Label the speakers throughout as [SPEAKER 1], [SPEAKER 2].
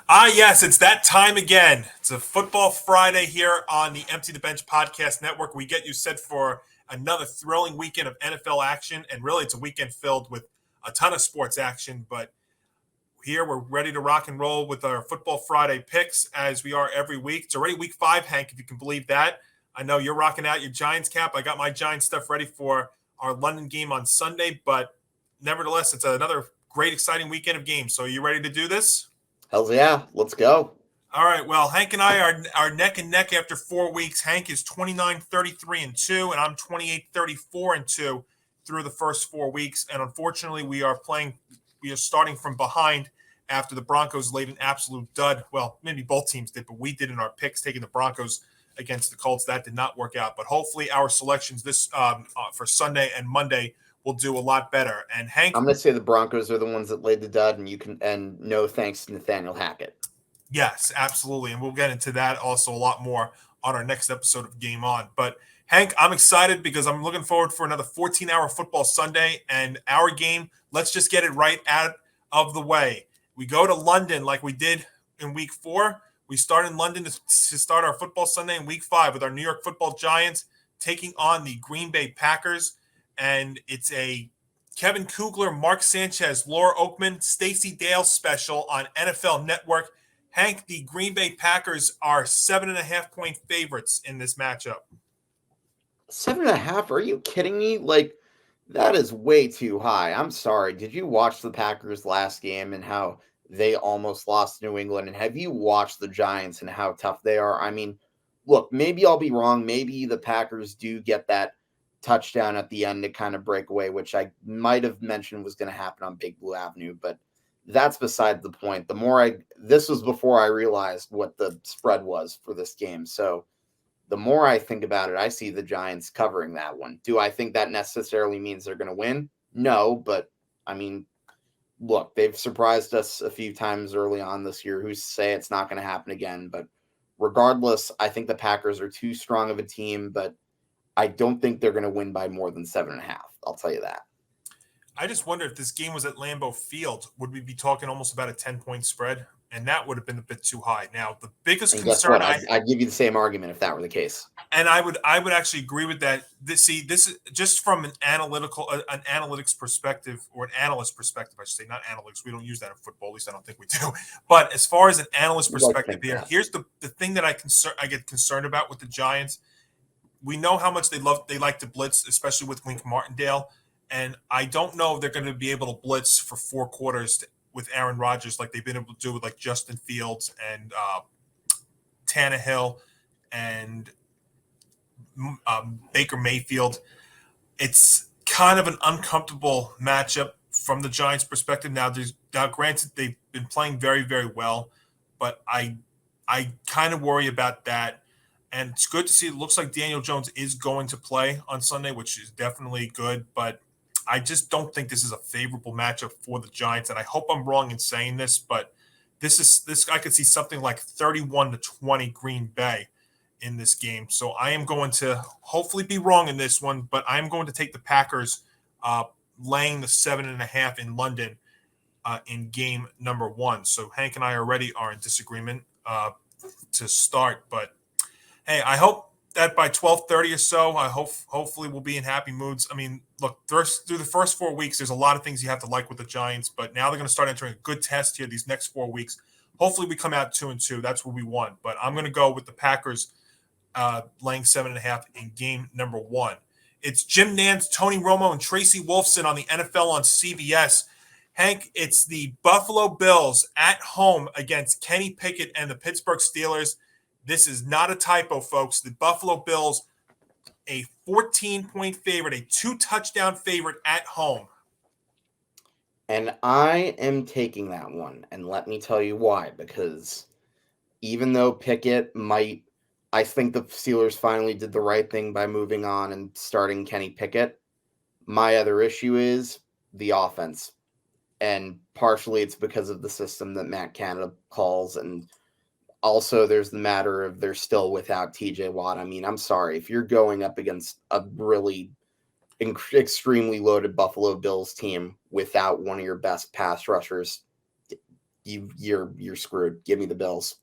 [SPEAKER 1] Yes, it's that time again. It's a Football Friday here on the Empty the Bench Podcast Network. We get you set for another thrilling weekend of NFL action, and really it's a weekend filled with a ton of sports action. But here we're ready to rock and roll with our Football Friday picks as we are every week. It's already week 5, Hank, if you can believe that. I know you're rocking out your Giants cap. I got my Giants stuff ready for our London game on Sunday, but nevertheless, it's another great, exciting weekend of games. So are you ready to do this?
[SPEAKER 2] Hells yeah, let's go.
[SPEAKER 1] All right. Well, Hank and I are neck and neck after 4 weeks. Hank is 29-33-2, and I'm 28-34-2 through the first 4 weeks. And unfortunately, we are starting from behind after the Broncos laid an absolute dud. Well, maybe both teams did, but we did in our picks, taking the Broncos against the Colts. That did not work out. But hopefully, our selections this for Sunday and Monday will do a lot better. And Hank,
[SPEAKER 2] I'm going to say the Broncos are the ones that laid the dud, and no thanks to Nathaniel Hackett.
[SPEAKER 1] yes, absolutely. And we'll get into that also a lot more on our next episode of Game On. But Hank, I'm excited because I'm looking forward for another 14-hour football Sunday and our game. Let's just get it right out of the way. We go to London like we did in week 4. We start in London to start our football Sunday in week 5 with our New York Football Giants taking on the Green Bay Packers. And it's a Kevin Kugler, Mark Sanchez, Laura Oakman, Stacey Dale special on NFL Network. Hank, the Green Bay Packers are 7.5-point favorites in this matchup.
[SPEAKER 2] 7.5? Are you kidding me? Like, that is way too high. I'm sorry. Did you watch the Packers last game and how they almost lost to New England? And have you watched the Giants and how tough they are? I mean, look, maybe I'll be wrong. Maybe the Packers do get that touchdown at the end to kind of break away, which I might have mentioned was going to happen on Big Blue Avenue, but that's beside the point. This was before I realized what the spread was for this game. So the more I think about it, I see the Giants covering that one. Do I think that necessarily means they're going to win? No, but I mean, look, they've surprised us a few times early on this year. Who's to say it's not going to happen again? But regardless, I think the Packers are too strong of a team, but I don't think they're going to win by more than 7.5. I'll tell you that.
[SPEAKER 1] I just wonder if this game was at Lambeau Field, would we be talking almost about a 10-point spread? And that would have been a bit too high. Now, the biggest
[SPEAKER 2] And guess
[SPEAKER 1] concern
[SPEAKER 2] what? I'd give you the same argument if that were the case.
[SPEAKER 1] and I would actually agree with that. This is just from an analytics perspective, or an analyst perspective, I should say, not analytics. We don't use that in football, at least I don't think we do. But as far as an analyst perspective here, here's the thing that I get concerned about with the Giants. We know how much they like to blitz, especially with Wink Martindale. And I don't know if they're going to be able to blitz for 4 quarters with Aaron Rodgers like they've been able to do with like Justin Fields and Tannehill and Baker Mayfield. It's kind of an uncomfortable matchup from the Giants' perspective. Now, granted, they've been playing very, very well, but I kind of worry about that. And it's good to see. It looks like Daniel Jones is going to play on Sunday, which is definitely good. But I just don't think this is a favorable matchup for the Giants. And I hope I'm wrong in saying this, but this I could see something like 31-20 Green Bay in this game. So I am going to hopefully be wrong in this one, but I am going to take the Packers laying the 7.5 in London in game number 1. So Hank and I already are in disagreement to start, but hey, I hope that by 12:30 or so, hopefully we'll be in happy moods. I mean, look, through the first 4 weeks, there's a lot of things you have to like with the Giants, but now they're going to start entering a good test here these next 4 weeks. Hopefully we come out 2-2. That's what we want. But I'm going to go with the Packers laying 7.5 in game number 1. It's Jim Nantz, Tony Romo, and Tracy Wolfson on the NFL on CBS. Hank, it's the Buffalo Bills at home against Kenny Pickett and the Pittsburgh Steelers. This is not a typo, folks. The Buffalo Bills, a 14-point favorite, a 2-touchdown favorite at home.
[SPEAKER 2] And I am taking that one. And let me tell you why. Because even though Pickett might, I think the Steelers finally did the right thing by moving on and starting Kenny Pickett. My other issue is the offense. And partially it's because of the system that Matt Canada calls, and also there's the matter of they're still without TJ Watt. I mean, I'm sorry. If you're going up against a really extremely loaded Buffalo Bills team without one of your best pass rushers, you're screwed. Give me the Bills.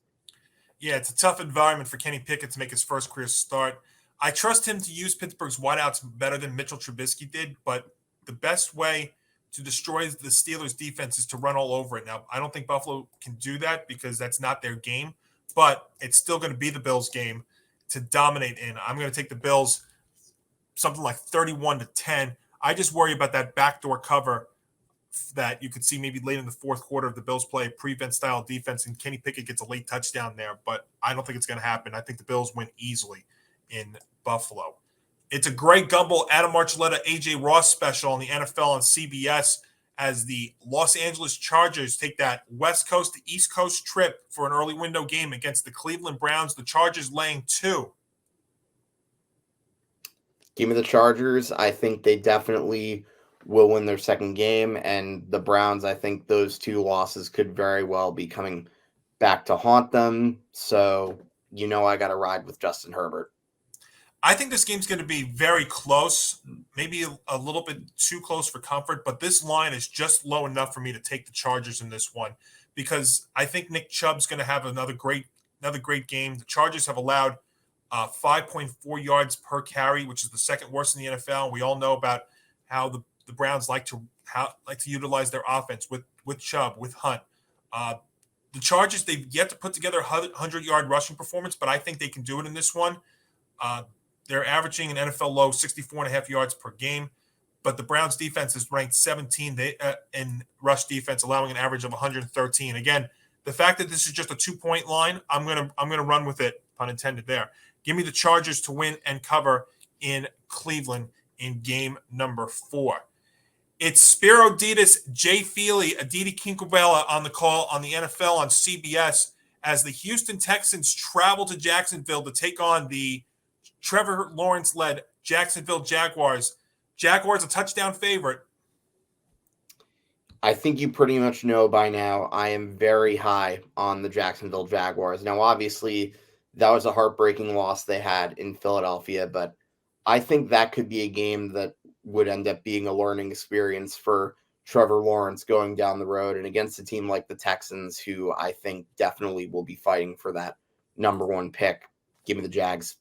[SPEAKER 1] Yeah, it's a tough environment for Kenny Pickett to make his first career start. I trust him to use Pittsburgh's wideouts better than Mitchell Trubisky did, but the best way to destroy the Steelers' defense is to run all over it. Now, I don't think Buffalo can do that because that's not their game, but it's still going to be the Bills' game to dominate in. I'm going to take the Bills something like 31-10. I just worry about that backdoor cover that you could see maybe late in the fourth quarter of the Bills play prevent style defense and Kenny Pickett gets a late touchdown there, but I don't think it's going to happen. I think the Bills win easily in Buffalo. It's a Greg Gumbel, Adam Archuleta, AJ Ross special on the NFL on CBS as the Los Angeles Chargers take that West Coast to East Coast trip for an early window game against the Cleveland Browns. The Chargers laying 2.
[SPEAKER 2] Give me the Chargers. I think they definitely will win their second game, and the Browns, I think those 2 losses could very well be coming back to haunt them. So, I got to ride with Justin Herbert.
[SPEAKER 1] I think this game's going to be very close, maybe a little bit too close for comfort, but this line is just low enough for me to take the Chargers in this one because I think Nick Chubb's going to have another great game. The Chargers have allowed 5.4 yards per carry, which is the second worst in the NFL. We all know about how the Browns like to utilize their offense with Chubb, with Hunt. The Chargers, they've yet to put together a 100-yard rushing performance, but I think they can do it in this one. They're averaging an NFL low 64.5 yards per game, but the Browns defense is ranked 17 in rush defense, allowing an average of 113. Again, the fact that this is just a 2-point line, I'm gonna run with it, pun intended there. Give me the Chargers to win and cover in Cleveland in game number 4. It's Spiro Ditas, Jay Feely, Aditi Kinkabella on the call on the NFL on CBS as the Houston Texans travel to Jacksonville to take on the Trevor Lawrence-led Jacksonville Jaguars. Jaguars a touchdown favorite.
[SPEAKER 2] I think you pretty much know by now I am very high on the Jacksonville Jaguars. Now, obviously, that was a heartbreaking loss they had in Philadelphia, but I think that could be a game that would end up being a learning experience for Trevor Lawrence going down the road and against a team like the Texans, who I think definitely will be fighting for that number 1 pick. Give me the Jags.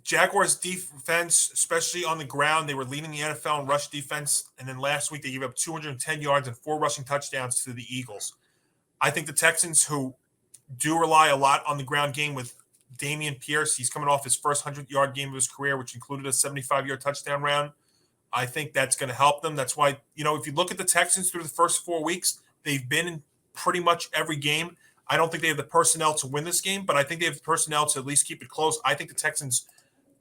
[SPEAKER 1] Jaguars defense, especially on the ground, they were leading the NFL in rush defense. And then last week, they gave up 210 yards and 4 rushing touchdowns to the Eagles. I think the Texans, who do rely a lot on the ground game with Damian Pierce, he's coming off his first 100-yard game of his career, which included a 75-yard touchdown round. I think that's going to help them. That's why, if you look at the Texans through the first 4 weeks, they've been in pretty much every game. I don't think they have the personnel to win this game, but I think they have the personnel to at least keep it close. I think the Texans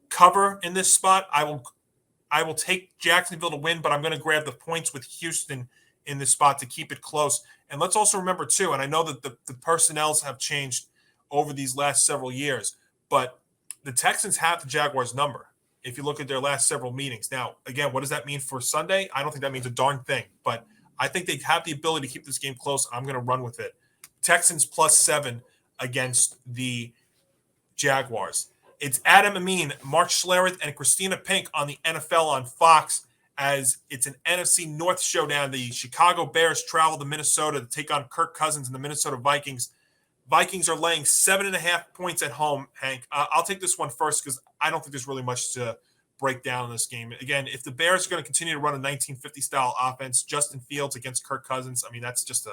[SPEAKER 1] cover in this spot. I will take Jacksonville to win, but I'm going to grab the points with Houston in this spot to keep it close. And let's also remember too, and I know that the personnels have changed over these last several years, but the Texans have the Jaguars number if you look at their last several meetings. Now, again, what does that mean for Sunday? I don't think that means a darn thing, but I think they have the ability to keep this game close. I'm going to run with it. Texans +7 against the Jaguars. It's Adam Amin, Mark Schlereth, and Christina Pink on the NFL on Fox as it's an NFC North showdown. The Chicago Bears travel to Minnesota to take on Kirk Cousins and the Minnesota Vikings. Vikings are laying 7.5 points at home, Hank. I'll take this one first because I don't think there's really much to break down in this game. Again, if the Bears are going to continue to run a 1950-style offense, Justin Fields against Kirk Cousins, I mean, that's just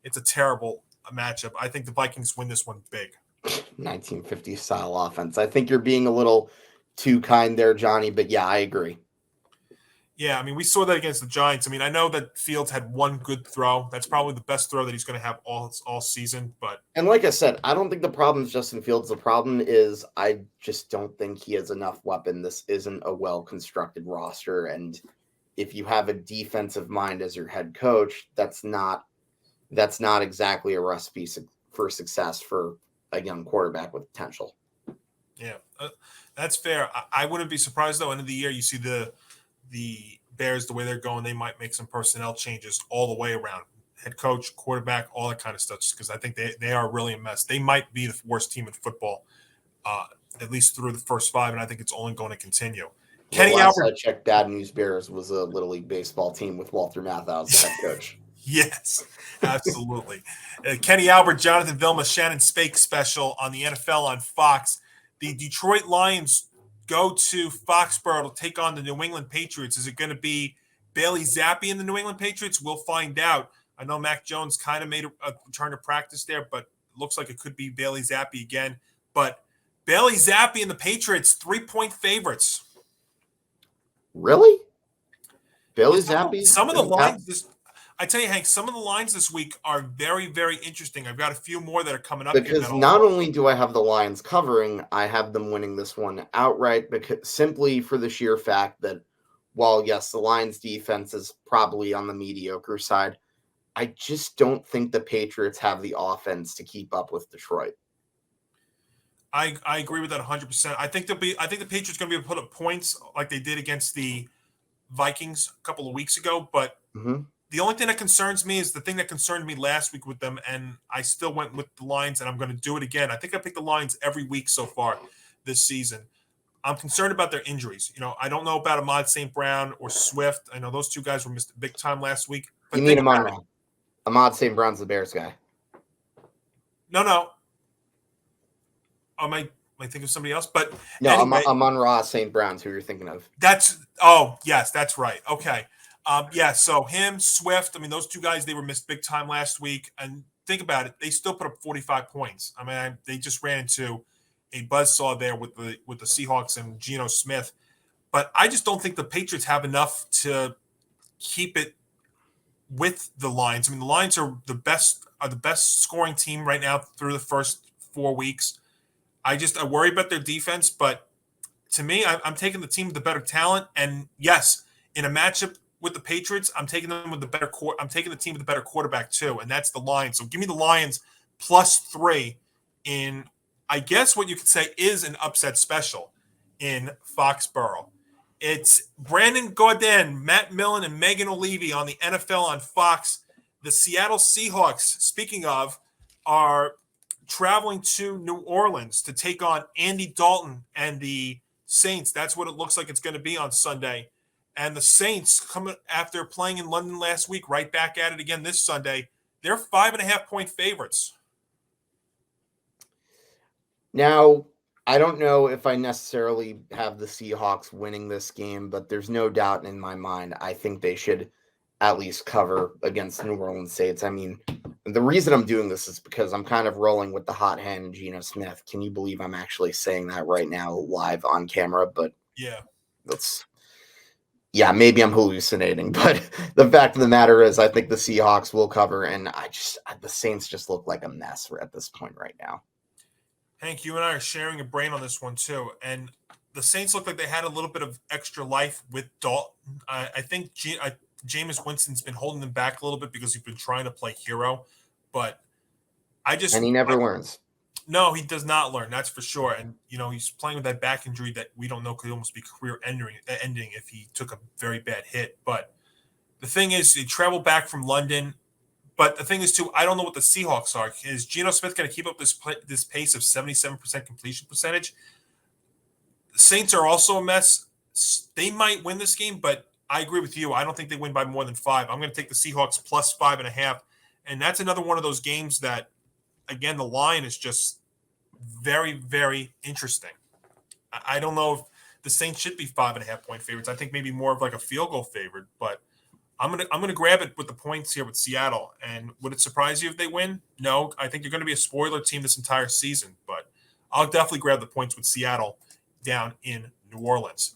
[SPEAKER 1] it's a terrible matchup. I think the Vikings win this one big.
[SPEAKER 2] 1950 style offense. I think you're being a little too kind there, Johnny, but yeah, I agree.
[SPEAKER 1] Yeah, I mean, we saw that against the Giants. I mean, I know that Fields had one good throw. That's probably the best throw that he's going to have all season.
[SPEAKER 2] And like I said, I don't think the problem is Justin Fields. The problem is I just don't think he has enough weapon. This isn't a well-constructed roster. And if you have a defensive mind as your head coach, that's not exactly a recipe for success for a young quarterback with potential.
[SPEAKER 1] Yeah, that's fair. I wouldn't be surprised, though, end of the year, you see the Bears, the way they're going, they might make some personnel changes all the way around. Head coach, quarterback, all that kind of stuff, just because I think they are really a mess. They might be the worst team in football, at least through the first 5, and I think it's only going to continue.
[SPEAKER 2] Kenny Albert. I checked, Bad News Bears was a Little League baseball team with Walter Matthau as the head coach.
[SPEAKER 1] Yes, absolutely. Kenny Albert, Jonathan Vilma, Shannon Spake special on the NFL on Fox. The Detroit Lions go to Foxborough to take on the New England Patriots. Is it going to be Bailey Zappi and the New England Patriots? We'll find out. I know Mac Jones kind of made a return to practice there, but it looks like it could be Bailey Zappi again. But Bailey Zappi and the Patriots, 3-point favorites.
[SPEAKER 2] Really? Bailey
[SPEAKER 1] Yeah,
[SPEAKER 2] Zappi?
[SPEAKER 1] some of the lines I tell you, Hank, some of the lines this week are very, very interesting. I've got a few more that are coming up
[SPEAKER 2] because
[SPEAKER 1] here.
[SPEAKER 2] not only do I have the Lions covering, I have them winning this one outright because simply for the sheer fact that while yes, the Lions defense is probably on the mediocre side, I just don't think the Patriots have the offense to keep up with Detroit.
[SPEAKER 1] I agree with that 100%. I think the Patriots going to be able to put up points like they did against the Vikings a couple of weeks ago, but the only thing that concerns me is the thing that concerned me last week with them, and I still went with the Lions, and I'm going to do it again. I think I picked the Lions every week so far this season. I'm concerned about their injuries. I don't know about Ahmad St. Brown or Swift. I know those two guys were missed big time last week.
[SPEAKER 2] But you mean Ahmad St. Brown's the Bears guy?
[SPEAKER 1] No. I might think of somebody else, but
[SPEAKER 2] no,
[SPEAKER 1] anyway,
[SPEAKER 2] Amon-Ra St. Brown's who you're thinking of.
[SPEAKER 1] Yes, that's right. Okay. So him, Swift, I mean, those two guys, they were missed big time last week. And think about it, they still put up 45 points. I mean, they just ran into a buzzsaw there with the Seahawks and Geno Smith. But I just don't think the Patriots have enough to keep it with the Lions. I mean, the Lions are the best scoring team right now through the first 4 weeks. I worry about their defense, but to me, I'm taking the team with the better talent. And yes, in a matchup with the Patriots, I'm taking them with the better I'm taking the team with the better quarterback too, and that's the Lions. So give me the Lions +3 in, I guess what you could say is an upset special in Foxborough. It's Brandon Gaudin, Matt Millen, and Megan O'Leary on the NFL on Fox. The Seattle Seahawks, speaking of, are traveling to New Orleans to take on Andy Dalton and the Saints. That's what it looks like it's going to be on Sunday. And the Saints, coming after playing in London last week, right back at it again this Sunday. They're 5.5-point favorites.
[SPEAKER 2] Now, I don't know if I necessarily have the Seahawks winning this game, but there's no doubt in my mind I think they should at least cover against New Orleans Saints. I mean, the reason I'm doing this is because I'm kind of rolling with the hot hand Geno Smith. Can you believe I'm actually saying that right now live on camera? But yeah, maybe I'm hallucinating. But the fact of the matter is I think the Seahawks will cover, and the Saints just look like a mess at this point right now.
[SPEAKER 1] Hank, you and I are sharing a brain on this one too. And the Saints look like they had a little bit of extra life with Dalton. I think Jameis Winston's been holding them back a little bit because he's been trying to play hero. But and
[SPEAKER 2] he never learns.
[SPEAKER 1] No, he does not learn. That's for sure. And, he's playing with that back injury that we don't know could almost be career-ending if he took a very bad hit. But the thing is, he traveled back from London. But the thing is, too, I don't know what the Seahawks are. Is Geno Smith going to keep up this pace of 77% completion percentage? The Saints are also a mess. They might win this game, but I agree with you. I don't think they win by more than 5. I'm going to take the Seahawks +5.5. And that's another one of those games that, again, the line is just very, very interesting. I don't know if the Saints should be 5.5-point favorites. I think maybe more of like a field goal favorite, but I'm gonna grab it with the points here with Seattle. And would it surprise you if they win? No, I think you're going to be a spoiler team this entire season, but I'll definitely grab the points with Seattle down in New Orleans.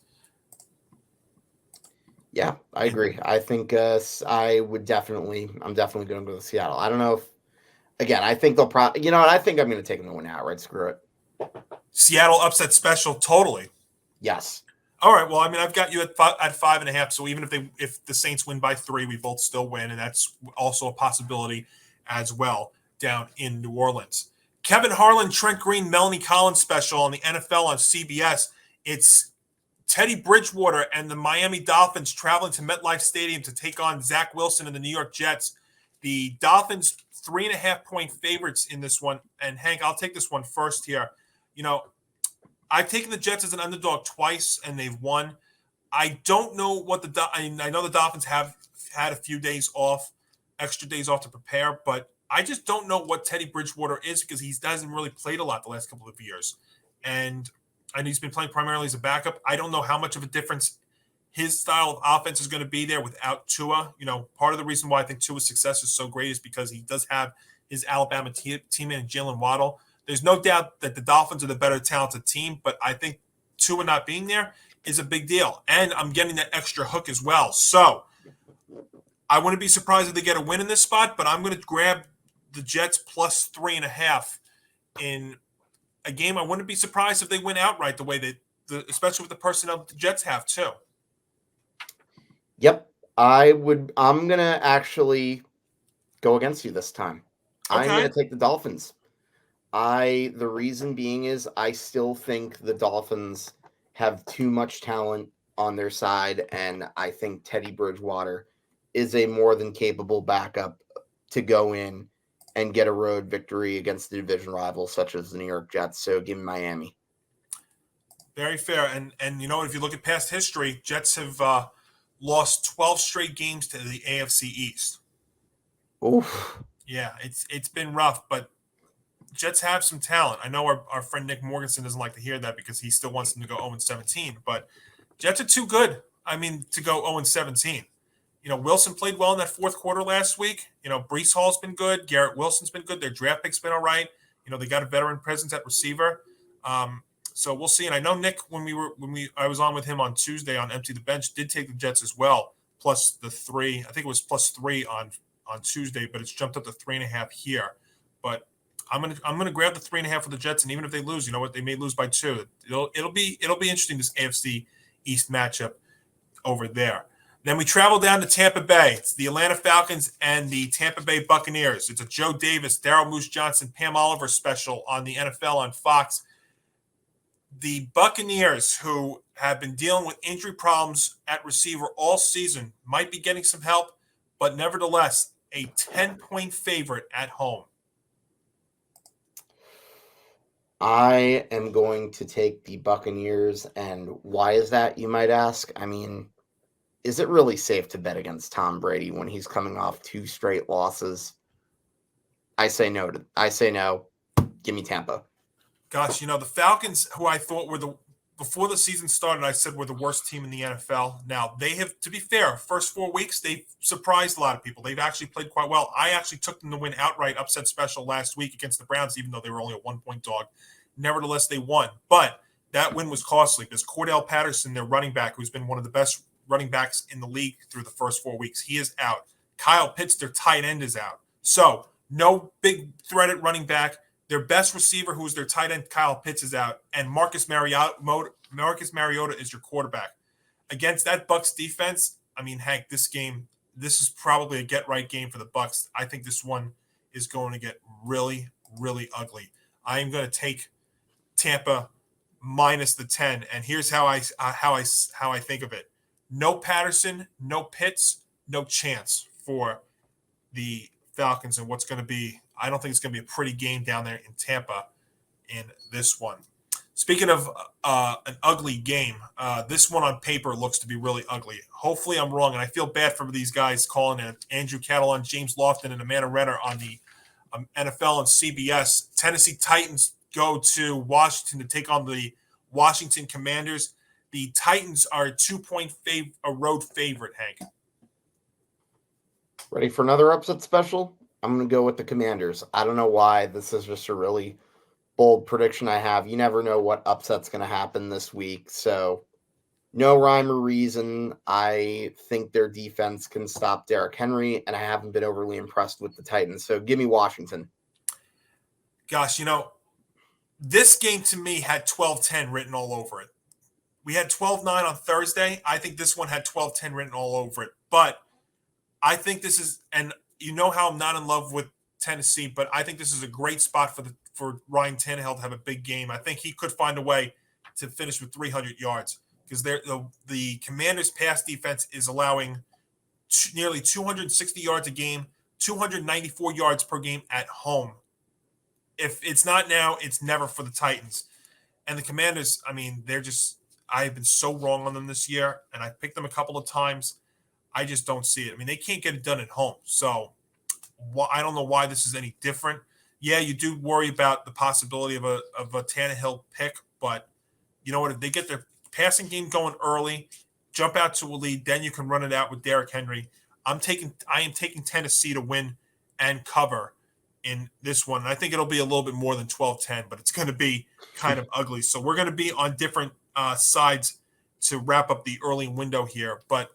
[SPEAKER 2] Yeah, I agree. I think I'm definitely going to go to Seattle. I don't know if, again, I think they'll probably, I think I'm going to take them to win outright. Screw it.
[SPEAKER 1] Seattle upset special, totally.
[SPEAKER 2] Yes.
[SPEAKER 1] All right. Well, I mean, I've got you at 5.5. So even if the Saints win by 3, we both still win, and that's also a possibility as well down in New Orleans. Kevin Harlan, Trent Green, Melanie Collins special on the NFL on CBS. It's Teddy Bridgewater and the Miami Dolphins traveling to MetLife Stadium to take on Zach Wilson and the New York Jets. The Dolphins 3.5-point favorites in this one. And Hank, I'll take this one first here. I've taken the Jets as an underdog twice, and they've won. I don't know what I know the Dolphins have had a few days off. extra days off to prepare, but I just don't know what Teddy Bridgewater is because he hasn't really played a lot the last couple of years. And I know he's been playing primarily as a backup. I don't know how much of a difference his style of offense is going to be there without Tua. Part of the reason why I think Tua's success is so great is because he does have his Alabama teammate in Jalen Waddle. There's no doubt that the Dolphins are the better talented team, but I think Tua not being there is a big deal. And I'm getting that extra hook as well. So I wouldn't be surprised if they get a win in this spot, but I'm going to grab the Jets plus 3.5 in a game. I wouldn't be surprised if they win outright the way especially with the personnel that the Jets have too.
[SPEAKER 2] Yep. I'm going to actually go against you this time.
[SPEAKER 1] Okay.
[SPEAKER 2] I'm going to take the Dolphins. The reason being is I still think the Dolphins have too much talent on their side, and I think Teddy Bridgewater is a more than capable backup to go in and get a road victory against the division rivals such as the New York Jets. So give me Miami.
[SPEAKER 1] Very fair. And if you look at past history, Jets have lost 12 straight games to the AFC East.
[SPEAKER 2] Oof.
[SPEAKER 1] Yeah, it's been rough, but Jets have some talent. I know our friend Nick Morganson doesn't like to hear that because he still wants them to go 0-17, but Jets are too good, to go 0-17. Wilson played well in that fourth quarter last week. Breece Hall's been good. Garrett Wilson's been good. Their draft pick's been all right. They got a veteran presence at receiver. So we'll see. And I know Nick, I was on with him on Tuesday on Empty the Bench, did take the Jets as well, plus the 3. I think it was plus 3 on Tuesday, but it's jumped up to 3.5 here. But I'm gonna grab the 3.5 for the Jets, and even if they lose, you know what, they may lose by 2. It'll be interesting, this AFC East matchup over there. Then we travel down to Tampa Bay. It's the Atlanta Falcons and the Tampa Bay Buccaneers. It's a Joe Davis, Daryl Moose Johnson, Pam Oliver special on the NFL on Fox. The Buccaneers, who have been dealing with injury problems at receiver all season, might be getting some help, but nevertheless, a 10-point favorite at home.
[SPEAKER 2] I am going to take the Buccaneers, and why is that, you might ask? I mean, is it really safe to bet against Tom Brady when he's coming off 2 straight losses? I say no. Give me Tampa.
[SPEAKER 1] Gosh, the Falcons, who I thought were before the season started, I said were the worst team in the NFL. Now, they have, to be fair, first 4 weeks, they've surprised a lot of people. They've actually played quite well. I actually took them to win outright upset special last week against the Browns, even though they were only a 1-point dog. Nevertheless, they won. But that win was costly because Cordell Patterson, their running back, who's been one of the best running backs in the league through the first 4 weeks, he is out. Kyle Pitts, their tight end, is out. So no big threat at running back. Their best receiver, who is their tight end, Kyle Pitts, is out, and Marcus Mariota is your quarterback. Against that Bucs defense, Hank, this is probably a get-right game for the Bucs. I think this one is going to get really, really ugly. I am going to take Tampa minus the 10, and here's how I think of it. No Patterson, no Pitts, no chance for the Falcons, and what's going to be, I don't think it's going to be a pretty game down there in Tampa in this one. Speaking of an ugly game, this one on paper looks to be really ugly. Hopefully I'm wrong, and I feel bad for these guys calling it. Andrew Catalon, James Lofton, and Amanda Renner on the NFL and CBS. Tennessee Titans go to Washington to take on the Washington Commanders. The Titans are a 2-point road favorite, Hank.
[SPEAKER 2] Ready for another upset special? I'm going to go with the Commanders. I don't know why. This is just a really bold prediction I have. You never know what upset's going to happen this week. So no rhyme or reason. I think their defense can stop Derrick Henry, and I haven't been overly impressed with the Titans. So give me Washington.
[SPEAKER 1] Gosh, this game to me had 12-10 written all over it. We had 12-9 on Thursday. I think this one had 12-10 written all over it. But I think this is, and how I'm not in love with Tennessee, but I think this is a great spot for Ryan Tannehill to have a big game. I think he could find a way to finish with 300 yards because the Commanders' pass defense is allowing nearly 260 yards a game, 294 yards per game at home. If it's not now, it's never for the Titans. And the Commanders, I've been so wrong on them this year, and I picked them a couple of times. I just don't see it. They can't get it done at home. So I don't know why this is any different. Yeah, you do worry about the possibility of a Tannehill pick, but you know what? If they get their passing game going early, jump out to a lead, then you can run it out with Derrick Henry. I am taking Tennessee to win and cover in this one. And I think it'll be a little bit more than 12-10, but it's going to be kind of ugly. So we're going to be on different sides to wrap up the early window here. But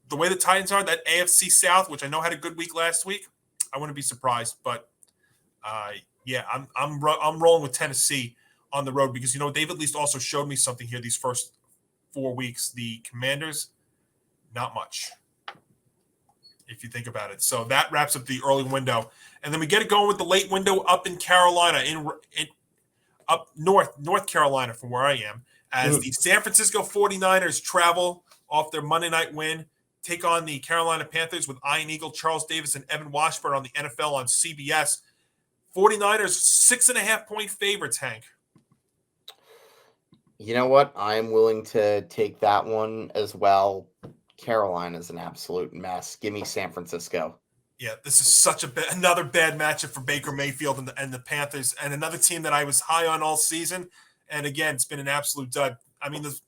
[SPEAKER 1] the way the Titans are, that AFC South, which I know had a good week last week, I wouldn't be surprised. But yeah, I'm rolling with Tennessee on the road because they've at least also showed me something here these first 4 weeks. The Commanders, not much, if you think about it. So that wraps up the early window, and then we get it going with the late window up in Carolina, in up North Carolina from where I am, as the San Francisco 49ers travel off their Monday night win, take on the Carolina Panthers with Iron Eagle Charles Davis and Evan Washburn on the NFL on CBS. 49ers 6.5-point favorites, Hank.
[SPEAKER 2] You know what? I am willing to take that one as well. Carolina's an absolute mess. Give me San Francisco.
[SPEAKER 1] Yeah, this is another bad matchup for Baker Mayfield and the Panthers, and another team that I was high on all season. And again, it's been an absolute dud. I mean, the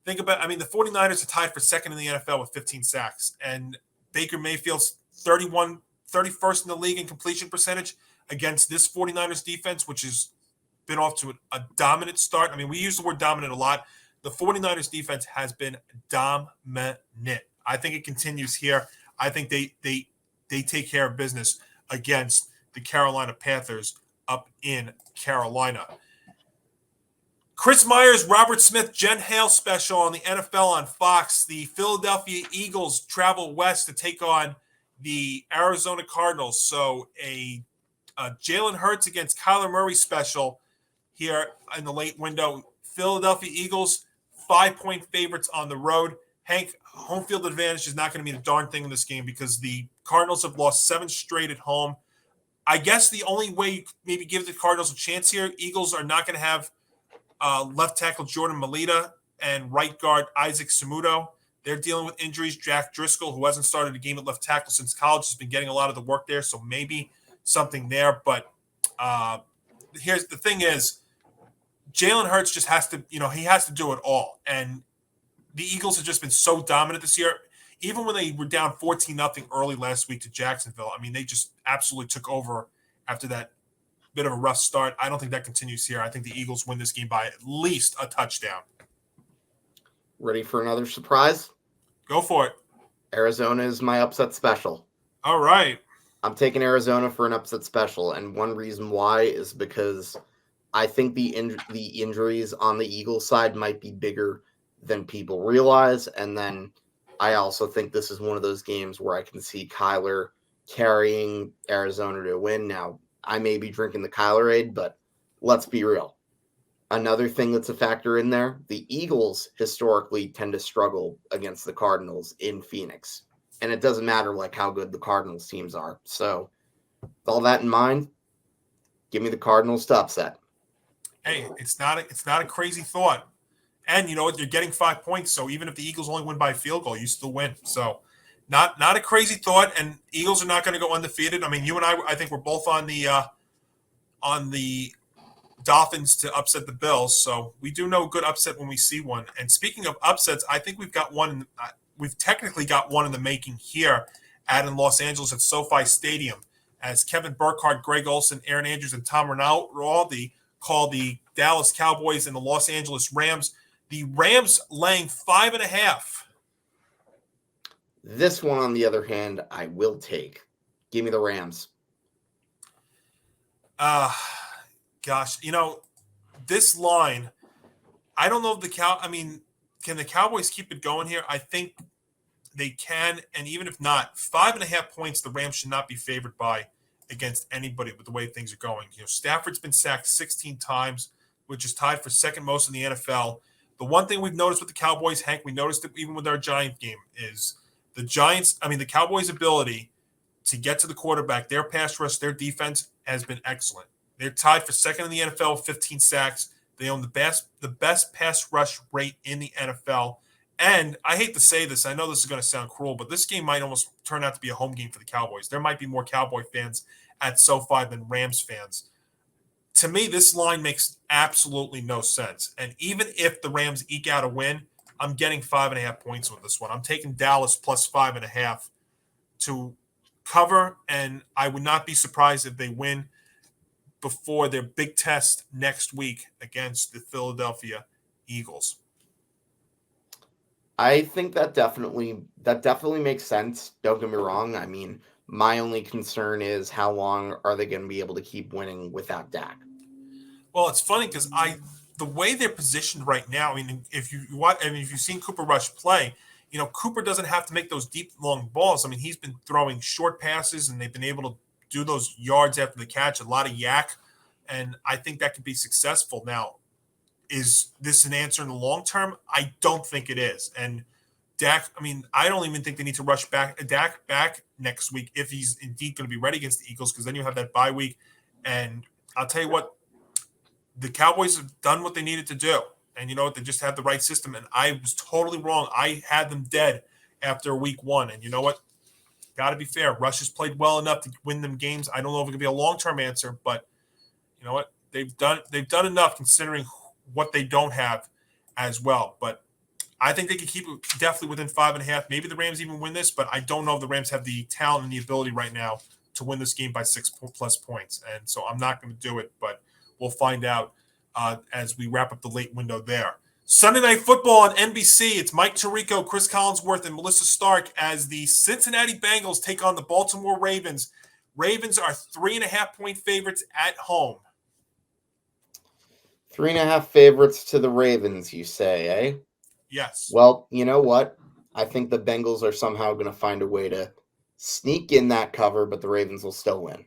[SPEAKER 1] 49ers are tied for second in the NFL with 15 sacks, and Baker Mayfield's 31st in the league in completion percentage against this 49ers defense, which has been off to a dominant start. I mean, we use the word dominant a lot. The 49ers defense has been dominant. I think it continues here. I think they take care of business against the Carolina Panthers up in Carolina. Chris Myers, Robert Smith, Jen Hale special on the NFL on Fox. The Philadelphia Eagles travel west to take on the Arizona Cardinals. So a Jalen Hurts against Kyler Murray special here in the late window. Philadelphia Eagles, 5-point favorites on the road. Hank, home field advantage is not going to be a darn thing in this game because the Cardinals have lost 7 straight at home. I guess the only way you maybe give the Cardinals a chance here, Eagles are not going to have left tackle Jordan Melita and right guard Isaac Samuto. They're dealing with injuries. Jack Driscoll, who hasn't started a game at left tackle since college, has been getting a lot of the work there, so maybe something there. But here's the thing is, Jalen Hurts just has to, he has to do it all. And the Eagles have just been so dominant this year. Even when they were down 14-0 early last week to Jacksonville, I mean, they just absolutely took over after that bit of a rough start. I don't think that continues here. I think the Eagles win this game by at least a touchdown.
[SPEAKER 2] Ready for another surprise?
[SPEAKER 1] Go for it.
[SPEAKER 2] Arizona is my upset special.
[SPEAKER 1] All right.
[SPEAKER 2] I'm taking Arizona for an upset special, and one reason why is because I think the injuries on the Eagles side might be bigger than people realize, and then I also think this is one of those games where I can see Kyler carrying Arizona to win. Now, I may be drinking the Kyler-aid, but let's be real. Another thing that's a factor in there, the Eagles historically tend to struggle against the Cardinals in Phoenix. And it doesn't matter how good the Cardinals teams are. So, with all that in mind, give me the Cardinals to upset.
[SPEAKER 1] Hey, it's not a crazy thought. And you know what? You're getting 5 points, so even if the Eagles only win by a field goal, you still win. So not a crazy thought, and Eagles are not going to go undefeated. I mean, you and I think we're both on the Dolphins to upset the Bills, so we do know a good upset when we see one. And speaking of upsets, I think we've got one. We've technically got one in the making here in Los Angeles at SoFi Stadium, as Kevin Burkhardt, Greg Olsen, Aaron Andrews, and Tom Rinaldi call the Dallas Cowboys and the Los Angeles Rams. The Rams laying 5.5.
[SPEAKER 2] This one, on the other hand, I will take. Give me the Rams.
[SPEAKER 1] Gosh, this line, I don't know if can the Cowboys keep it going here? I think they can, and even if not, 5.5 points, the Rams should not be favored by against anybody with the way things are going. Stafford's been sacked 16 times, which is tied for second most in the NFL. The one thing we've noticed with the Cowboys, Hank, we noticed it even with our Giant game, is the Cowboys' ability to get to the quarterback, their pass rush, their defense has been excellent. They're tied for second in the NFL with 15 sacks. They own the best pass rush rate in the NFL. And I hate to say this, I know this is going to sound cruel, but this game might almost turn out to be a home game for the Cowboys. There might be more Cowboy fans at SoFi than Rams fans. To me, this line makes absolutely no sense. And even if the Rams eke out a win, I'm getting 5.5 points with this one. I'm taking Dallas plus 5.5 to cover, and I would not be surprised if they win before their big test next week against the Philadelphia Eagles.
[SPEAKER 2] I think that definitely makes sense. Don't get me wrong. I mean, my only concern is how long are they going to be able to keep winning without Dak?
[SPEAKER 1] Well, it's funny because the way they're positioned right now. I mean, if you've seen Cooper Rush play, Cooper doesn't have to make those deep long balls. I mean, he's been throwing short passes, and they've been able to do those yards after the catch. A lot of yak, and I think that could be successful. Now, is this an answer in the long term? I don't think it is. And Dak, I mean, I don't even think they need to rush Dak back next week if he's indeed going to be ready against the Eagles, because then you have that bye week. And I'll tell you what, the Cowboys have done what they needed to do. And you know what? They just had the right system. And I was totally wrong. I had them dead after week one. And you know what? Got to be fair. Rush has played well enough to win them games. I don't know if it could be a long-term answer, but you know what? They've done enough considering what they don't have as well. But I think they could keep it definitely within 5.5. Maybe the Rams even win this, but I don't know if the Rams have the talent and the ability right now to win this game by 6+ points. And so I'm not going to do it, but we'll find out as we wrap up the late window there. Sunday Night Football on NBC. It's Mike Tirico, Chris Collinsworth, and Melissa Stark as the Cincinnati Bengals take on the Baltimore Ravens. Ravens are 3.5-point favorites at home.
[SPEAKER 2] 3.5 favorites to the Ravens, you say, eh?
[SPEAKER 1] Yes.
[SPEAKER 2] Well, you know what? I think the Bengals are somehow going to find a way to sneak in that cover, but the Ravens will still win.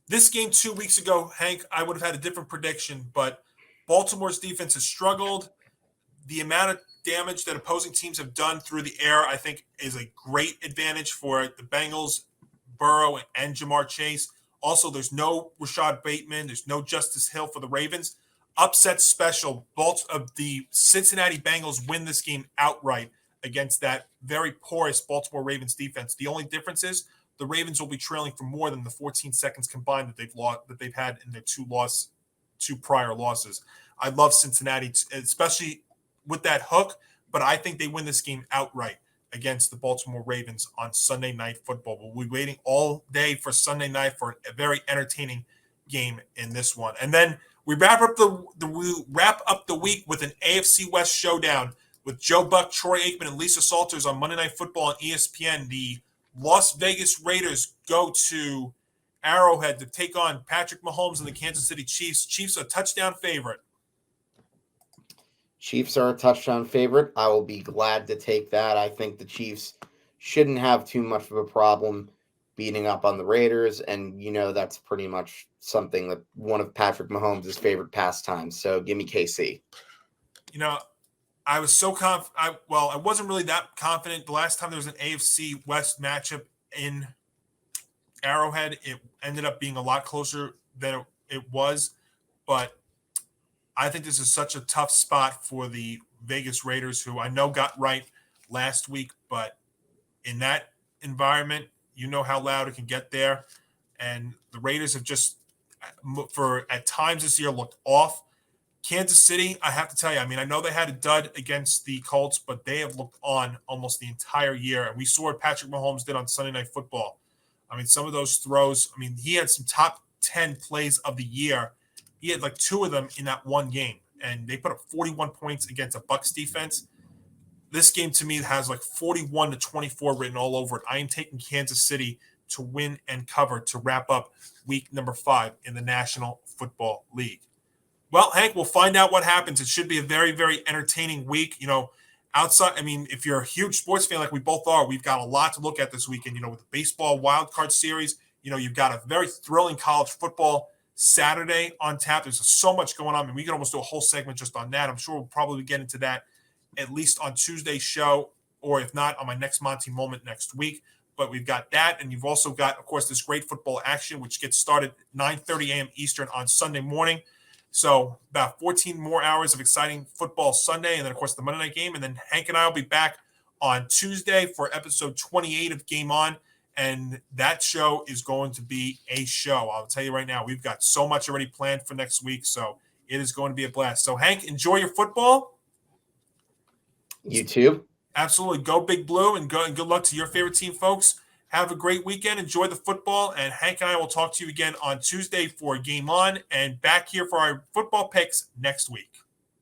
[SPEAKER 1] This game 2 weeks ago, Hank, I would have had a different prediction, but Baltimore's defense has struggled. The amount of damage that opposing teams have done through the air, I think, is a great advantage for the Bengals, Burrow, and Jamar Chase. Also, there's no Rashad Bateman. There's no Justice Hill for the Ravens. Upset special. The Cincinnati Bengals win this game outright against that very porous Baltimore Ravens defense. The only difference is the Ravens will be trailing for more than the 14 seconds combined that they've had in their two prior losses. I love Cincinnati, especially with that hook, but I think they win this game outright against the Baltimore Ravens on Sunday Night Football. We'll be waiting all day for Sunday night for a very entertaining game in this one. And then we wrap up the week with an AFC West showdown with Joe Buck, Troy Aikman, and Lisa Salters on Monday Night Football on ESPN. The Las Vegas Raiders go to Arrowhead to take on Patrick Mahomes and the Kansas City Chiefs. Chiefs are a touchdown favorite.
[SPEAKER 2] Chiefs are a touchdown favorite. I will be glad to take that. I think the Chiefs shouldn't have too much of a problem beating up on the Raiders, and that's pretty much something that one of Patrick Mahomes' favorite pastimes. So give me KC.
[SPEAKER 1] I was so confident. I wasn't really that confident. The last time there was an AFC West matchup in Arrowhead, it ended up being a lot closer than it was. But I think this is such a tough spot for the Vegas Raiders, who I know got right last week. But in that environment, you know how loud it can get there. And the Raiders have just, at times this year, looked off. Kansas City, I have to tell you, I know they had a dud against the Colts, but they have looked on almost the entire year. And we saw what Patrick Mahomes did on Sunday Night Football. Some of those throws, he had some top 10 plays of the year. He had like 2 of them in that one game. And they put up 41 points against a Bucs defense. This game, to me, has like 41-24 written all over it. I am taking Kansas City to win and cover to wrap up week number 5 in the National Football League. Well, Hank, we'll find out what happens. It should be a very, very entertaining week. Outside, if you're a huge sports fan like we both are, we've got a lot to look at this weekend. With the baseball wild card series, you've got a very thrilling college football Saturday on tap. There's so much going on. We could almost do a whole segment just on that. I'm sure we'll probably get into that at least on Tuesday's show, or if not, on my next Monty Moment next week. But we've got that, and you've also got, of course, this great football action, which gets started 9:30 a.m. Eastern on Sunday morning. So about 14 more hours of exciting football Sunday, and then of course the Monday night game, and then Hank and I will be back on Tuesday for episode 28 of Game On, and that show is going to be a show. I'll tell you right now, we've got so much already planned for next week, so it is going to be a blast. So Hank, enjoy your football.
[SPEAKER 2] You too.
[SPEAKER 1] Absolutely. Go Big Blue, and good luck to your favorite team, folks. Have a great weekend. Enjoy the football. And Hank and I will talk to you again on Tuesday for Game On, and back here for our football picks next week.